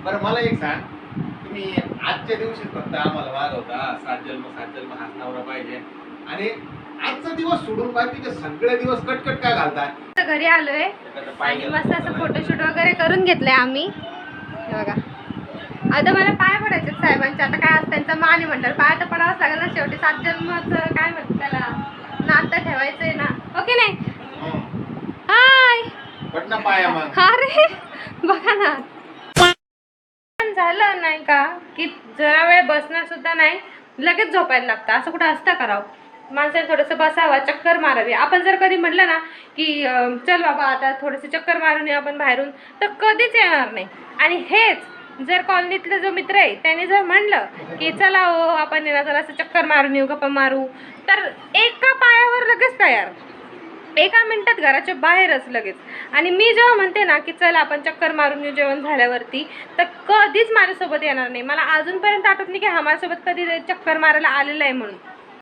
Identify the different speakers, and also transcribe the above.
Speaker 1: बरं मला एक सांग, तुम्ही आजच्या दिवशी फक्त आम्हाला मागवता 7 जन्म 7 जन्म हाच नवरा पाहिजे आणि आजचा दिवस सोडून बाकीचे सगळे दिवस कटकट काय घालता?
Speaker 2: आता घरी आलोय आणि मस्त असं फोटोशूट वगैरे करून घेतलंय आम्ही. हे बघा, आता मला पाय पडायचे साहेबांचे. आता काय आज त्यांचा मान आहे म्हणतात, पाय तर पडावंच लागेल ना शेवटी. 7 जन्माचं काय म्हणतात त्याला, नातं ठेवायचंय ना, ओके नाही? हाय
Speaker 1: पटना पाया मग.
Speaker 2: अरे बघा ना, झालं नाही का की जरा वेळ बसणार सुद्धा नाही, लगेच झोपायला लागतं. असं कुठं असतं करावं? माणसाने थोडंसं बसावं, चक्कर मारावी. आपण जर कधी म्हटलं ना की चल बाबा आता थोडंसं चक्कर मारून येऊ आपण बाहेरून, तर कधीच येणार नाही. आणि हेच जर कॉलनीतला जो मित्र आहे त्याने जर म्हणलं की चला हो आपण येणार जरा असं चक्कर मारून येऊ, गप्पा मारू, तर एका पायावर लगेच तयार, एका मिनिटात घराच्या बाहेरच लगेच. आणि मी जेव्हा म्हणते ना की चल आपण चक्कर मारून येऊ जेवण झाल्यावरती, तर कधीच माझ्यासोबत येणार नाही. मला अजूनपर्यंत आठवत नाही की हा माझ्यासोबत कधी चक्कर मारायला आलेला आहे म्हणून.